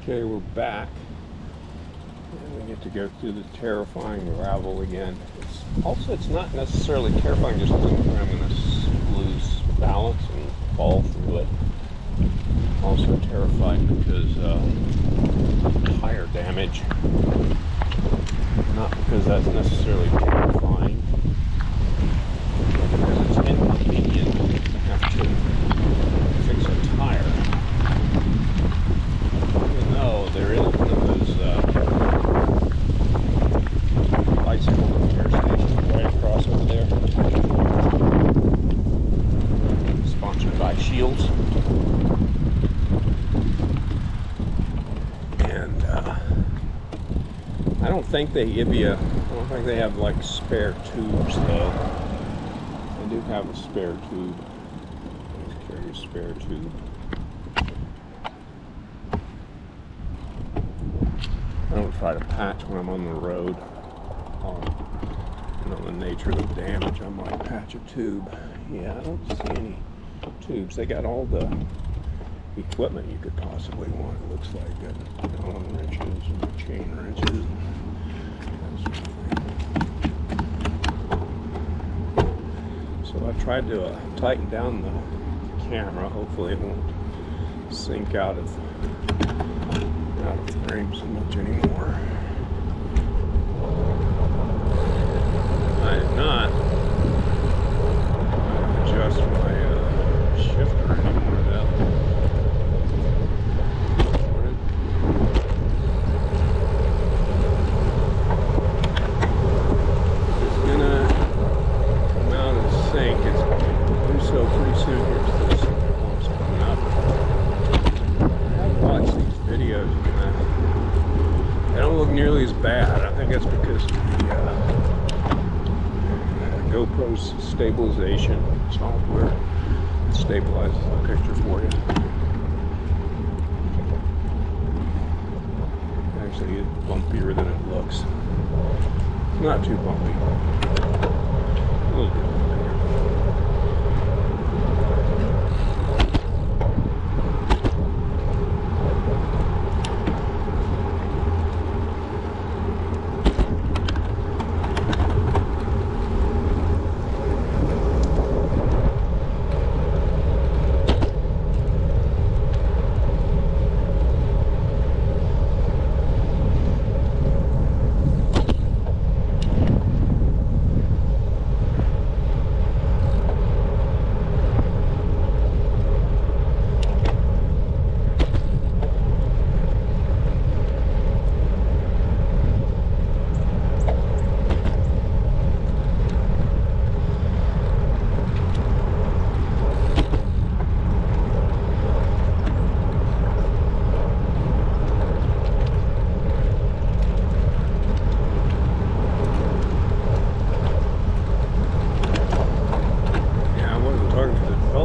Okay, we're back. And we get to go through the terrifying gravel again. It's not necessarily terrifying just because I'm going to lose balance and fall through it. Also terrified because tire damage. Not because that's necessarily terrifying. Because it's inconvenient to have to fix a tire. Even though there is one of those bicycle repair stations right across over there. Sponsored by Shields. And I don't think they give you, I don't think they have like spare tubes though. They do have a spare tube. Let's carry a spare tube. I don't try to patch when I'm on the road. You know, the nature of the damage, I might patch a tube. Yeah, I don't see any tubes. They got all the equipment you could possibly want. It looks like Allen wrenches and chain wrenches and that sort of thing. So I tried to tighten down the camera. Hopefully it won't sink out of frame so much anymore. I did not adjust my shifter anymore though. It's gonna come out and sink. It's gonna do so pretty soon here to this pumps coming up. I've watched these videos and they don't look nearly as bad. I think that's because of the GoPro's stabilization software stabilizes the picture for you. Actually, it's bumpier than it looks. It's not too bumpy. A little bit bumpier.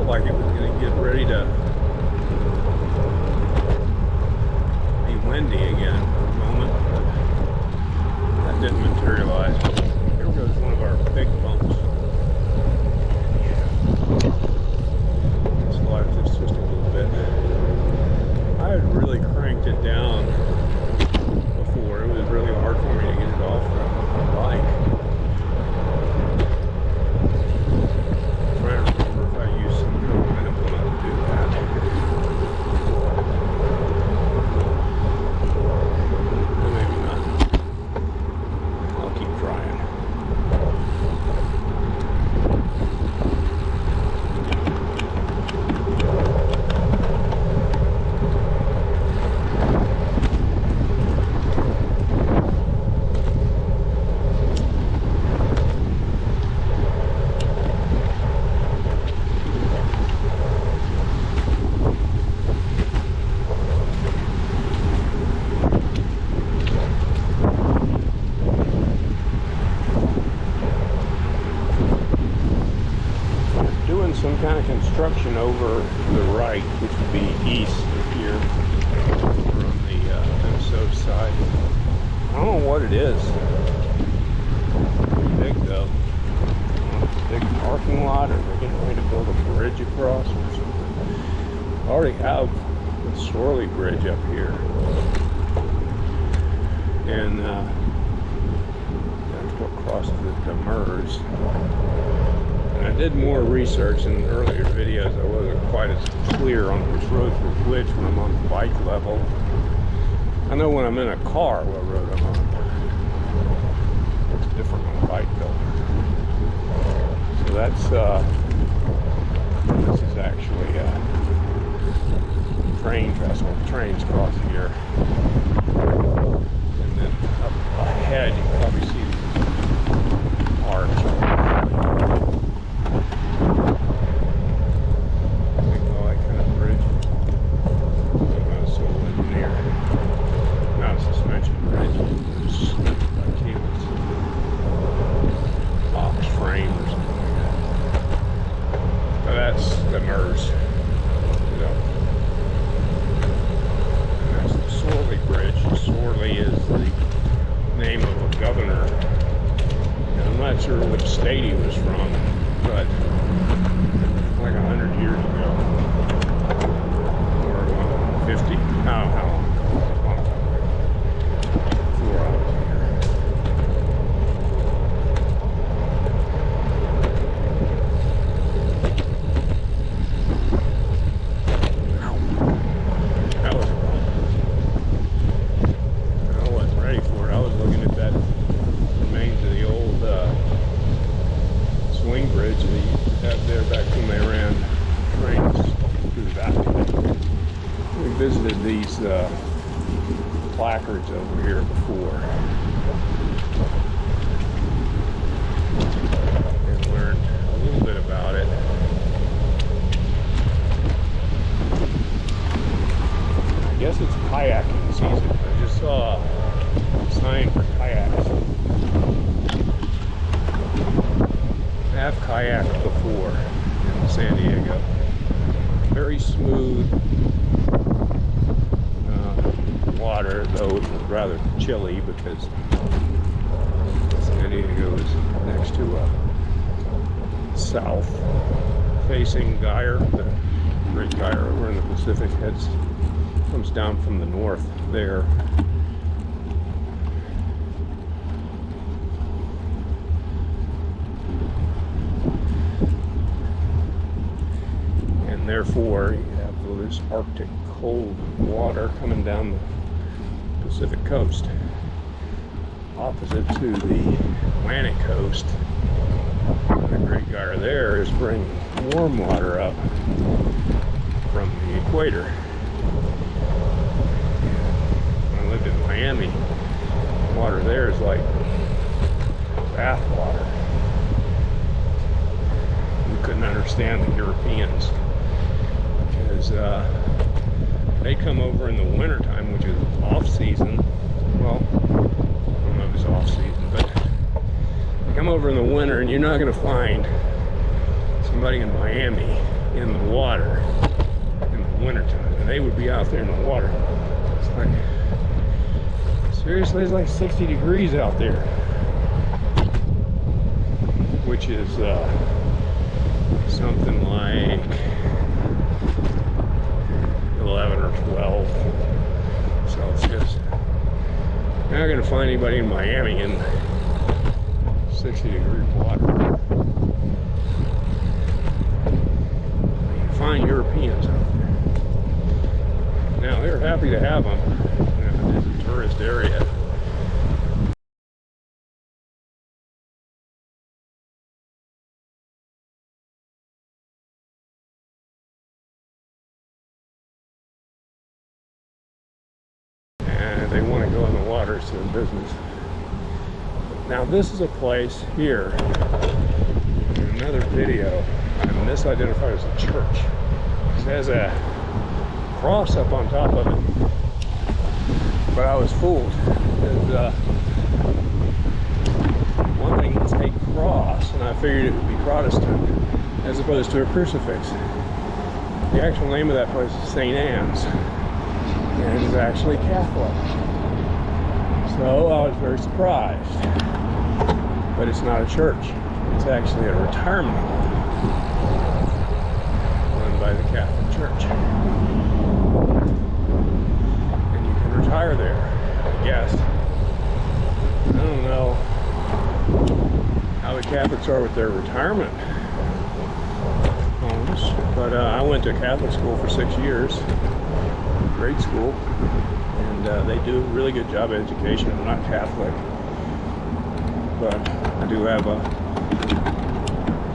Like it was going to get ready to be windy again for a moment. That didn't materialize. Here goes one of our big bumps. Slides this just a little bit. I had really cranked it down before. It was really hard for me to get it off the bike. Some kind of construction over to the right, which would be east of here from the Minnesota side. I don't know what it is. Pretty big though. Big parking lot, or they're getting ready to build a bridge across or something. I already have Sorley Bridge up here, and across the Mers. And I did more research in earlier videos. I wasn't quite as clear on which roads were which when I'm on the bike level. I know when I'm in a car what road I'm on. It's different on a bike though. So that's this is actually train trestle. Trains cross here, and then up ahead you can probably see the arch. All that kind of bridge. I'm not a civil engineer, not a suspension bridge. It's cables, box frame or something like that. But that's the Mers. Bridge. Sorley is the name of a governor. And I'm not sure which state he was from, but like 100 years ago, or 50. How long? Before I was here. That was bridge they used to have there back when they ran trains through that. We visited these placards over here before and learned a little bit about it. I guess it's kayaking season. I just saw a sign for kayaks. I've kayaked before in San Diego. Very smooth water, though it was rather chilly because San Diego is next to a south-facing gyre. The great gyre over in the Pacific comes down from the north there. Therefore, you have this Arctic cold water coming down the Pacific coast, opposite to the Atlantic coast. The Great Gyre there is bringing warm water up from the equator. When I lived in Miami, water there is like bath water. We couldn't understand the Europeans. They come over in the wintertime, which is off-season. Well, I don't know if it's off-season, but they come over in the winter, and you're not going to find somebody in Miami in the water in the wintertime. And they would be out there in the water. It's like, seriously, it's like 60 degrees out there, which is something like 11 or 12 Celsius. You're not going to find anybody in Miami in 60-degree water. You find Europeans out there. Now, they're happy to have them. It's a tourist area. They want to go in the water, it's their business. Now this is a place here, in another video, I misidentified as a church. It has a cross up on top of it, but I was fooled. One thing is a cross, and I figured it would be Protestant, as opposed to a crucifix. The actual name of that place is St. Anne's, and it is actually Catholic. So I was very surprised. But it's not a church. It's actually a retirement home run by the Catholic Church. and you can retire there, I guess. I don't know how the Catholics are with their retirement homes, but I went to Catholic school for 6 years, grade school, and they do a really good job of education. I'm not Catholic, but I do have a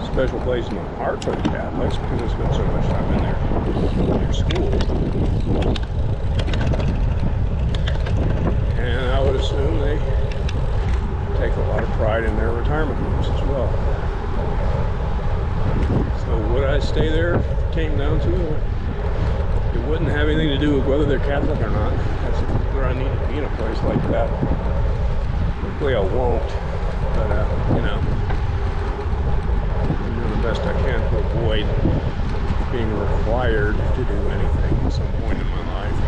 special place in my heart for the Catholics because I spent so much time in their school. And I would assume they take a lot of pride in their retirement homes as well. So would I stay there if it came down to it? It wouldn't have anything to do with whether they're Catholic or not. That's where I need to be in a place like that. Hopefully I won't, but you know, I'm doing the best I can to avoid being required to do anything at some point in my life.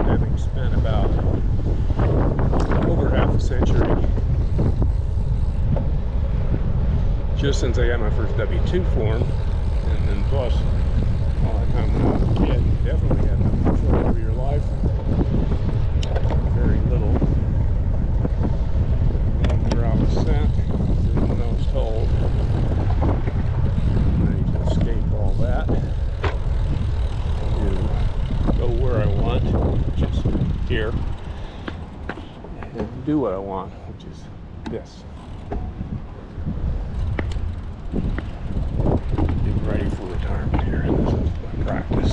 Having spent about over half a century just since I got my first W-2 form, and then plus all that time when I was a kid, you definitely had no control over your life. Very little. And where I was sent, and when I was told, I need to escape all that, to go where I want, which is here, and do what I want, which is this. Getting ready for retirement here, and this is my practice.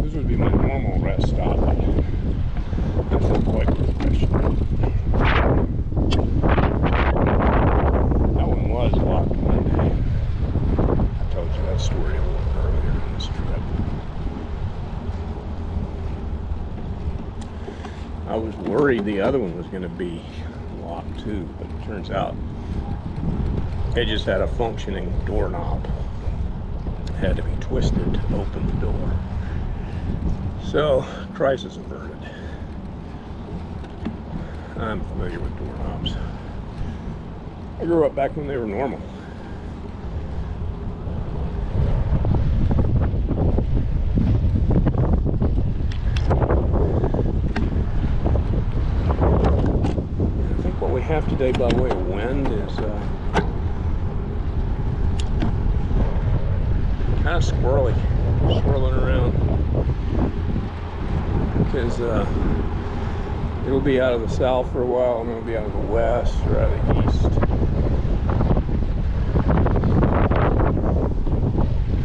This would be my normal rest stop, but that's not quite professional. That one was locked one day. I told you that story a little earlier in this trip. I was worried the other one was going to be locked too, but it turns out it just had a functioning doorknob. It had to be twisted to open the door. So, crisis averted. I'm familiar with doorknobs. I grew up back when they were normal. Have today by way of wind is kind of squirrely, swirling around, because it'll be out of the south for a while and it'll be out of the west or out of the east.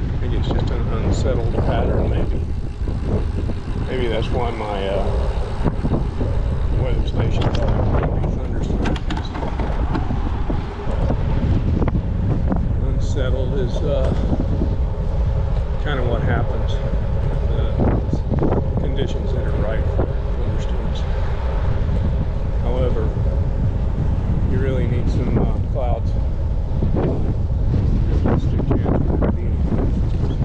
I think it's just an unsettled pattern, maybe that's why my weather station thunderstorms. Unsettled is kind of what happens with the conditions that are right for thunderstorms. However, you really need some clouds. Realistic chance of there being thunderstorms.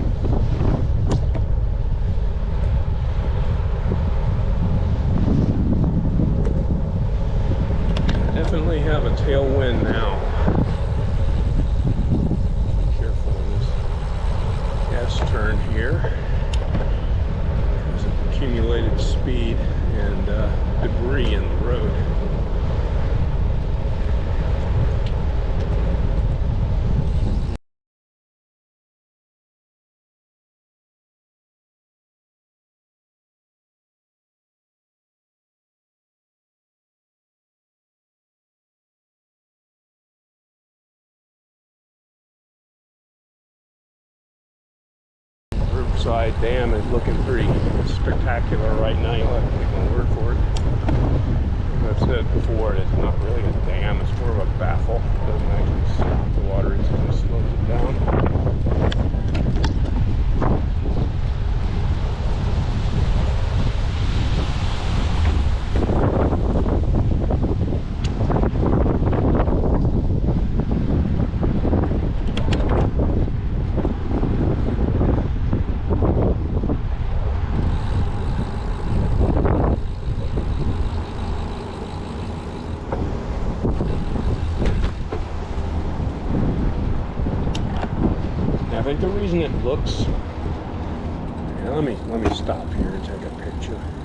Definitely have a tailwind now. Be careful in this gas turn here because of accumulated speed and debris in the road. Riverside Dam is looking pretty spectacular right now. You'll have to take my word for it. As I've said before, it's not really a dam, it's more of a baffle. It doesn't actually stop the water, it just slows it down. think the reason it looks... Yeah, let me stop here and take a picture.